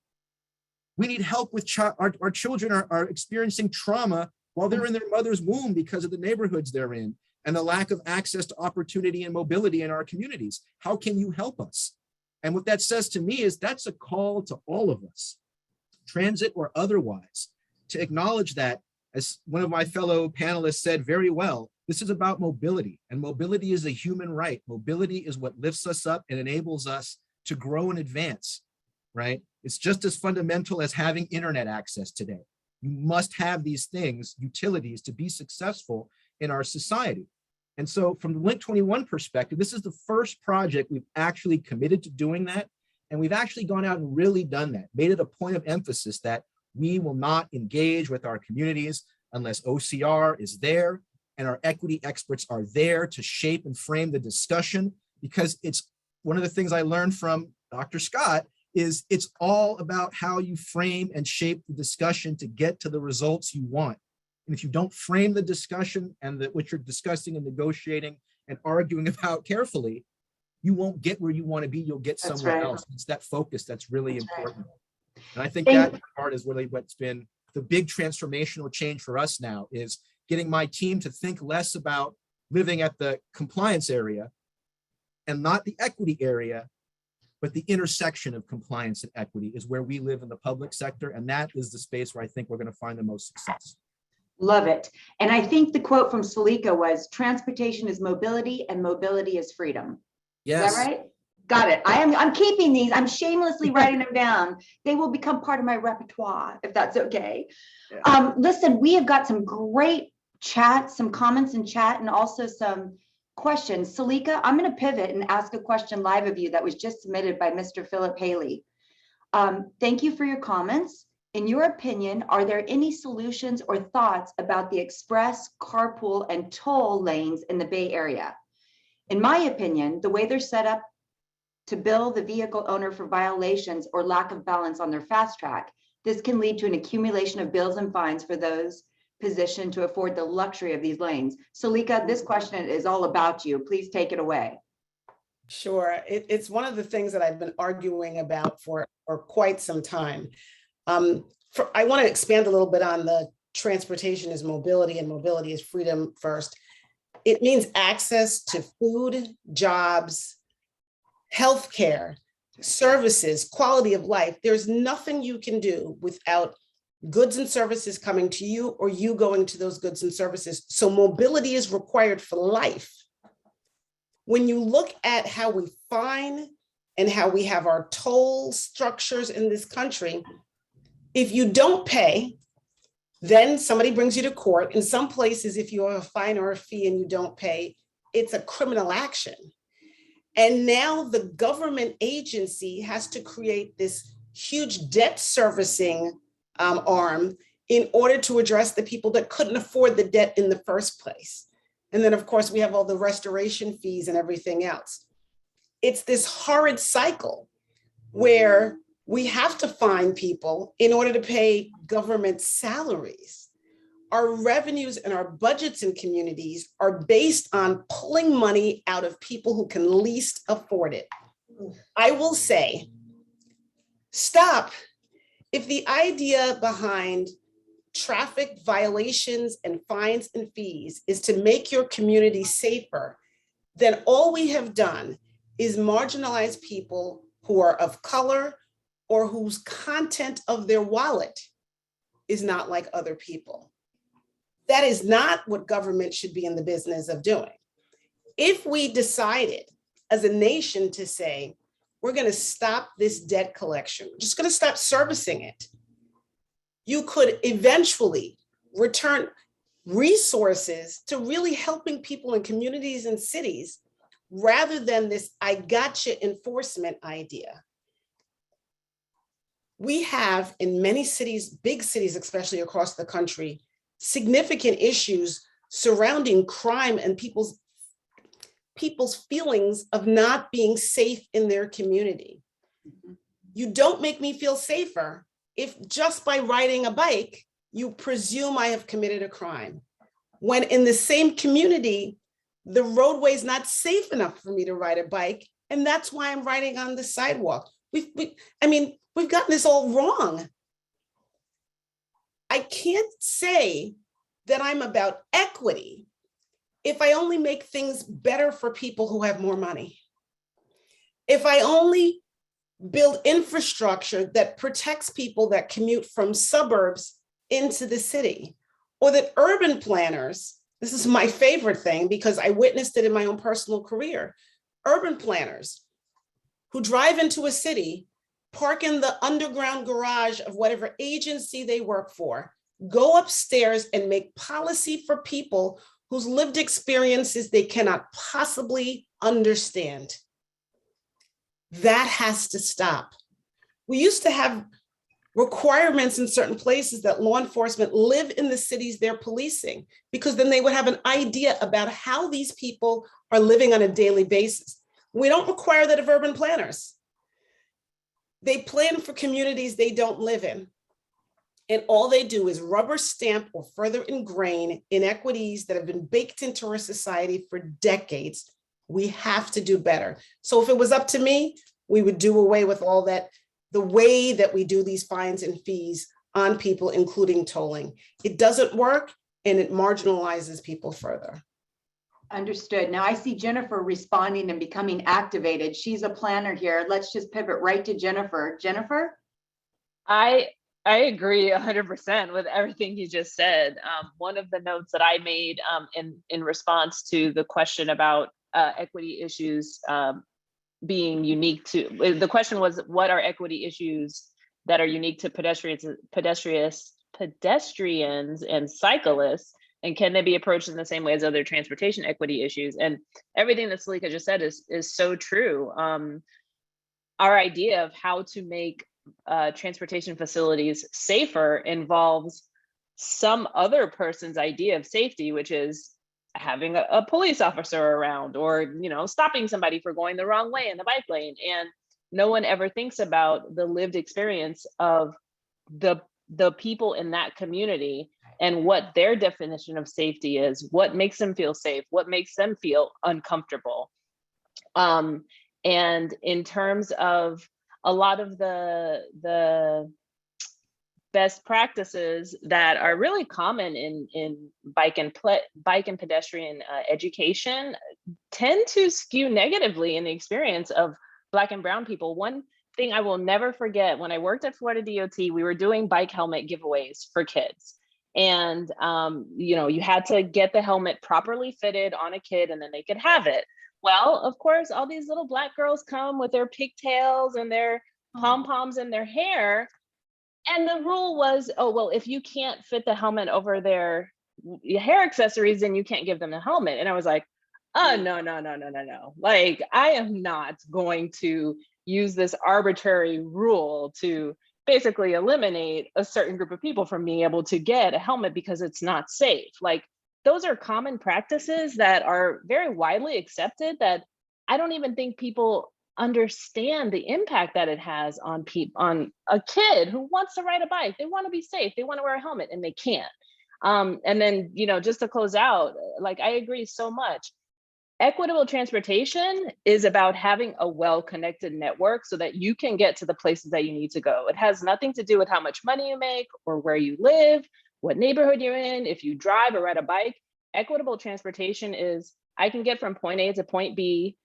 we need help with our children are experiencing trauma while they're in their mother's womb because of the neighborhoods they're in and the lack of access to opportunity and mobility in our communities. How can you help us? And what that says to me is that's a call to all of us, transit or otherwise, to acknowledge that, as one of my fellow panelists said very well, this is about mobility, and mobility is a human right. Mobility is what lifts us up and enables us to grow and advance, right? It's just as fundamental as having internet access today. You must have these things, utilities, to be successful in our society. And so from the Link 21 perspective, this is the first project we've actually committed to doing that. And we've actually gone out and really done that, made it a point of emphasis that we will not engage with our communities unless OCR is there and our equity experts are there to shape and frame the discussion, because it's one of the things I learned from Dr. Scott is it's all about how you frame and shape the discussion to get to the results you want. And if you don't frame the discussion and what you're discussing and negotiating and arguing about carefully, you won't get where you want to be. You'll get somewhere else. It's that focus that's really important. And I think that part is really what's been the big transformational change for us now, is getting my team to think less about living at the compliance area and not the equity area, but the intersection of compliance and equity is where we live in the public sector. And that is the space where I think we're going to find the most success. Love it. And I think the quote from Seleka was, transportation is mobility and mobility is freedom. Yes. Is that right? Got it. I'm keeping these. I'm shamelessly writing them down. They will become part of my repertoire, if that's okay. Yeah. Listen, we have got some great chat, some comments in chat, and also some questions. Seleka, I'm going to pivot and ask a question live of you that was just submitted by Mr. Philip Haley. Thank you for your comments. In your opinion, are there any solutions or thoughts about the express, carpool, and toll lanes in the Bay Area? In my opinion, the way they're set up to bill the vehicle owner for violations or lack of balance on their fast track, this can lead to an accumulation of bills and fines for those positioned to afford the luxury of these lanes. Seleka, this question is all about you. Please take it away. Sure. It's one of the things that I've been arguing about for quite some time. I want to expand a little bit on the transportation is mobility and mobility is freedom first. It means access to food, jobs, healthcare, services, quality of life. There's nothing you can do without goods and services coming to you or you going to those goods and services. So mobility is required for life. When you look at how we fine and how we have our toll structures in this country, if you don't pay, then somebody brings you to court. In some places, if you have a fine or a fee and you don't pay, it's a criminal action. And now the government agency has to create this huge debt servicing arm in order to address the people that couldn't afford the debt in the first place. And then, of course, we have all the restoration fees and everything else. It's this horrid cycle where we have to fine people in order to pay government salaries. Our revenues and our budgets in communities are based on pulling money out of people who can least afford it. I will say, stop. If the idea behind traffic violations and fines and fees is to make your community safer, then all we have done is marginalize people who are of color or whose content of their wallet is not like other people. That is not what government should be in the business of doing. If we decided as a nation to say, we're going to stop this debt collection, we're just going to stop servicing it, you could eventually return resources to really helping people in communities and cities rather than this I gotcha enforcement idea. We have in many cities, big cities, especially across the country, significant issues surrounding crime and people's feelings of not being safe in their community. You don't make me feel safer if just by riding a bike, you presume I have committed a crime. When in the same community, the roadway is not safe enough for me to ride a bike, and that's why I'm riding on the sidewalk. We've gotten this all wrong. I can't say that I'm about equity if I only make things better for people who have more money. If I only build infrastructure that protects people that commute from suburbs into the city, or that urban planners, this is my favorite thing because I witnessed it in my own personal career, urban planners who drive into a city, park in the underground garage of whatever agency they work for, go upstairs and make policy for people whose lived experiences they cannot possibly understand. That has to stop. We used to have requirements in certain places that law enforcement live in the cities they're policing, because then they would have an idea about how these people are living on a daily basis. We don't require that of urban planners. They plan for communities they don't live in. And all they do is rubber stamp or further ingrain inequities that have been baked into our society for decades. We have to do better. So if it was up to me, we would do away with all that, the way that we do these fines and fees on people, including tolling. It doesn't work and it marginalizes people further. Understood. Now I see Jennifer responding and becoming activated. She's a planner here. Let's just pivot right to Jennifer. Jennifer? I agree 100% with everything you just said. One of the notes that I made in response to the question about equity issues being unique to, the question was, what are equity issues that are unique to pedestrians and cyclists, and can they be approached in the same way as other transportation equity issues? And everything that Seleka just said is so true. Our idea of how to make transportation facilities safer involves some other person's idea of safety, which is having a police officer around, or stopping somebody for going the wrong way in the bike lane. And no one ever thinks about the lived experience of the people in that community and what their definition of safety is, what makes them feel safe, what makes them feel uncomfortable. And in terms of a lot of the best practices that are really common in bike and pedestrian education tend to skew negatively in the experience of Black and brown people. One thing I will never forget, when I worked at Florida DOT, we were doing bike helmet giveaways for kids. And you had to get the helmet properly fitted on a kid and then they could have it. Well, of course, all these little Black girls come with their pigtails and their pom-poms in their hair. And the rule was, oh, well, if you can't fit the helmet over their hair accessories, then you can't give them the helmet. And I was like, oh, no. Like, I am not going to use this arbitrary rule to basically eliminate a certain group of people from being able to get a helmet because it's not safe. Like, those are common practices that are very widely accepted that I don't even think people understand the impact that it has on on a kid who wants to ride a bike. They want to be safe, they want to wear a helmet, and they can't. And then, just to close out, like, I agree so much. Equitable transportation is about having a well-connected network so that you can get to the places that you need to go. It has nothing to do with how much money you make or where you live, what neighborhood you're in, if you drive or ride a bike. Equitable transportation is, I can get from point A to point B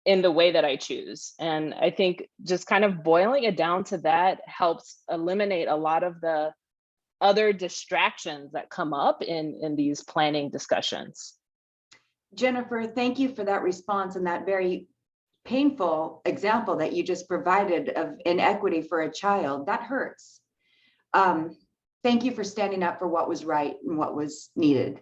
in the way that I choose. And I think just kind of boiling it down to that helps eliminate a lot of the other distractions that come up in these planning discussions. Jennifer, thank you for that response and that very painful example that you just provided of inequity for a child. That hurts. Thank you for standing up for what was right and what was needed.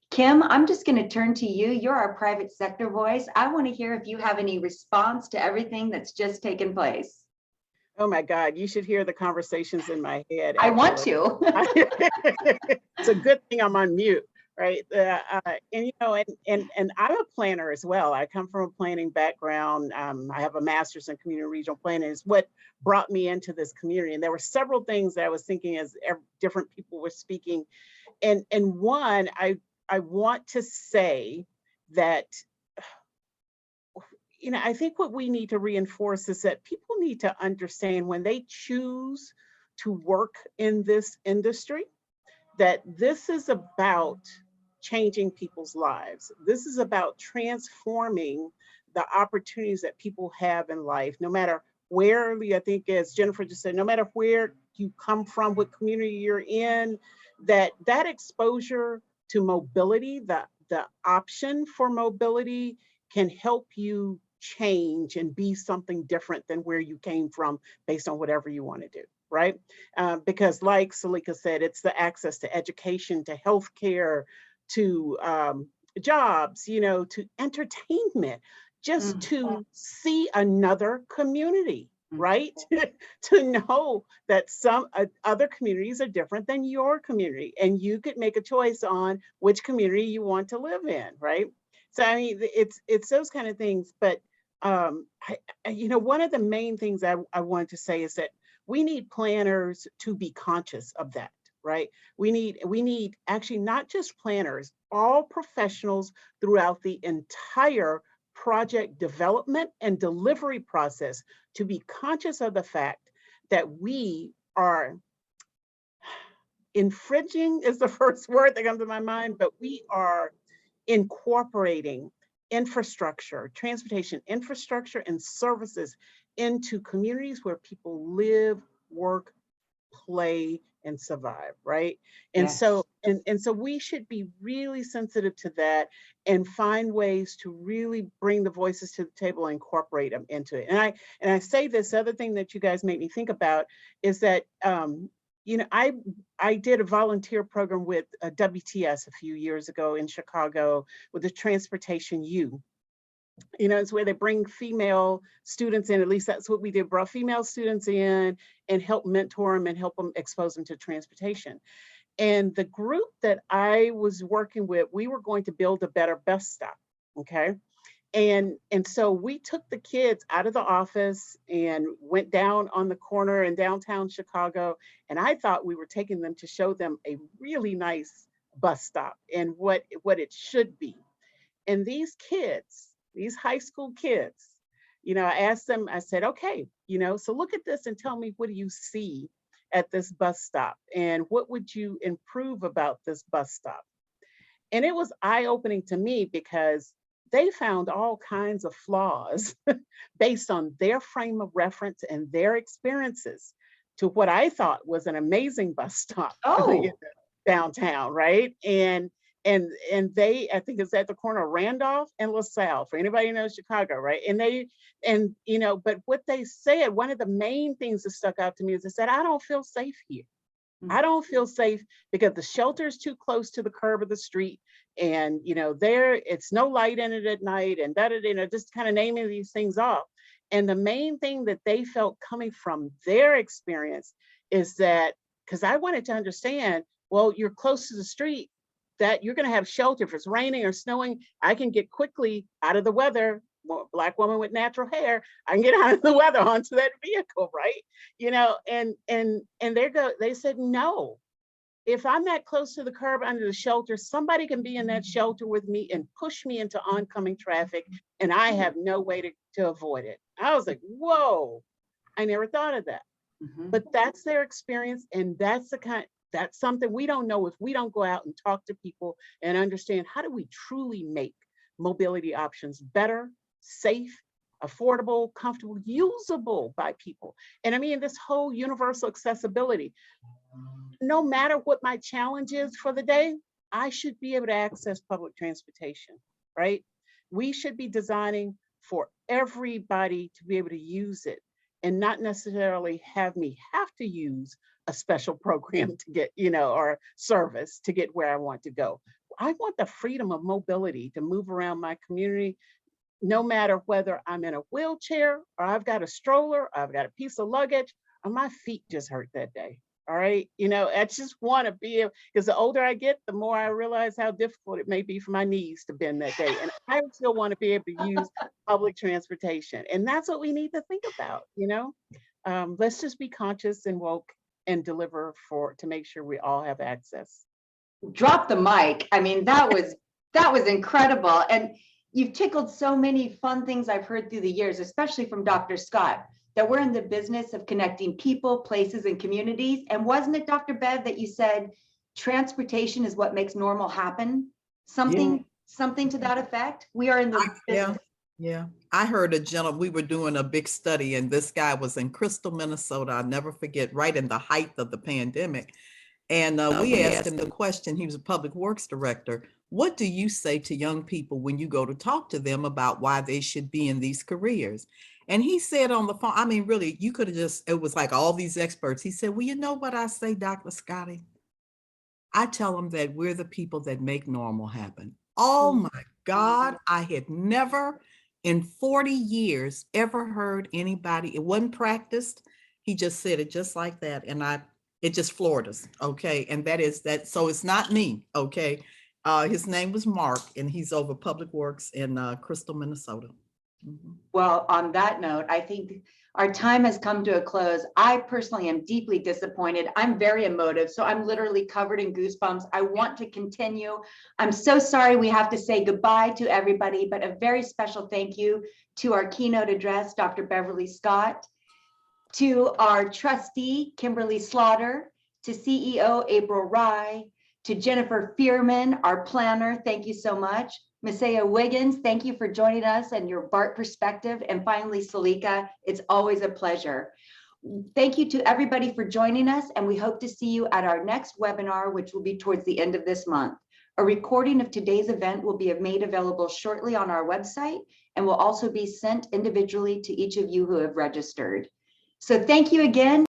Kim, I'm just going to turn to you. You're our private sector voice. I want to hear if you have any response to everything that's just taken place. Oh my God, you should hear the conversations in my head. I want to. It's a good thing I'm on mute, right? And I'm a planner as well. I come from a planning background. I have a master's in community regional planning. Is what brought me into this community. And there were several things that I was thinking as different people were speaking. And one, I want to say that, I think what we need to reinforce is that people need to understand when they choose to work in this industry, that this is about changing people's lives. This is about transforming the opportunities that people have in life, no matter where, I think as Jennifer just said, no matter where you come from, what community you're in, that exposure to mobility, the option for mobility can help you change and be something different than where you came from based on whatever you want to do, right? Because like Seleka said, it's the access to education, to healthcare, to jobs, to entertainment, just to see another community, right? To know that some other communities are different than your community, and you could make a choice on which community you want to live in, right? So I mean, it's those kind of things. But one of the main things I wanted to say is that we need planners to be conscious of that, right? We need actually not just planners, all professionals throughout the entire project development and delivery process to be conscious of the fact that we are infringing is the first word that comes to my mind, but we are incorporating infrastructure, transportation infrastructure and services into communities where people live, work, play, and survive, right? And so we should be really sensitive to that and find ways to really bring the voices to the table and incorporate them into it. And I say this other thing that you guys make me think about is that I did a volunteer program with WTS a few years ago in Chicago with the Transportation U. It's where they bring female students in, at least that's what we did, brought female students in and help mentor them and help them expose them to transportation. And the group that I was working with, we were going to build a better bus stop, okay? And so we took the kids out of the office and went down on the corner in downtown Chicago. And I thought we were taking them to show them a really nice bus stop and what it should be. And these kids, these high school kids, I asked them, I said, okay, so look at this and tell me, what do you see at this bus stop? And what would you improve about this bus stop? And it was eye-opening to me because they found all kinds of flaws based on their frame of reference and their experiences to what I thought was an amazing bus stop downtown, right? And they, I think it's at the corner of Randolph and LaSalle, for anybody who knows Chicago, right? But what they said, one of the main things that stuck out to me is they said, I don't feel safe here. I don't feel safe because the shelter is too close to the curb of the street. And, it's no light in it at night and just kind of naming these things off. And the main thing that they felt coming from their experience is that, because I wanted to understand, well, you're close to the street, that you're going to have shelter. If it's raining or snowing, I can get quickly out of the weather. Black woman with natural hair, I can get out of the weather onto that vehicle, right? And they said, no, if I'm that close to the curb under the shelter, somebody can be in that shelter with me and push me into oncoming traffic, and I have no way to avoid it. I was like, whoa, I never thought of that. But that's their experience, and that's something we don't know if we don't go out and talk to people and understand, how do we truly make mobility options better, safe, affordable, comfortable, usable by people? And I mean, this whole universal accessibility, no matter what my challenge is for the day, I should be able to access public transportation, right? We should be designing for everybody to be able to use it and not necessarily have me have to use a special program to get, or service to get where I want to go. I want the freedom of mobility to move around my community, no matter whether I'm in a wheelchair or I've got a stroller, or I've got a piece of luggage, or my feet just hurt that day. All right. I just want to be able, because the older I get, the more I realize how difficult it may be for my knees to bend that day. And I still want to be able to use public transportation. And that's what we need to think about, let's just be conscious and woke and deliver to make sure we all have access. Drop the mic. I mean, that was incredible. And you've tickled so many fun things I've heard through the years, especially from Dr. Scott, that we're in the business of connecting people, places, and communities. And wasn't it, Dr. Bev, that you said transportation is what makes normal happen? Something to that effect? We are in the business. Yeah. I heard a gentleman, we were doing a big study, and this guy was in Crystal, Minnesota. I'll never forget, right in the height of the pandemic. And we asked him the question, he was a public works director. What do you say to young people when you go to talk to them about why they should be in these careers? And he said on the phone, I mean, really, you could have it was like all these experts. He said, well, you know what I say, Dr. Scotty? I tell them that we're the people that make normal happen. Oh my God, I had never in 40 years ever heard anybody, it wasn't practiced. He just said it just like that. And it just floored us. Okay. And that is that. So it's not me. Okay. His name was Mark, and he's over Public Works in Crystal, Minnesota. Well, on that note, I think our time has come to a close. I personally am deeply disappointed. I'm very emotive, so I'm literally covered in goosebumps. I want to continue. I'm so sorry we have to say goodbye to everybody, but a very special thank you to our keynote address, Dr. Beverly Scott, to our trustee, Kimberly Slaughter, to CEO, April Rye, to Jennifer Fearman, our planner, thank you so much. Masaya Wiggins, thank you for joining us and your BART perspective. And finally, Seleka, it's always a pleasure. thank you to everybody for joining us, and we hope to see you at our next webinar, which will be towards the end of this month. A recording of today's event will be made available shortly on our website and will also be sent individually to each of you who have registered. So thank you again.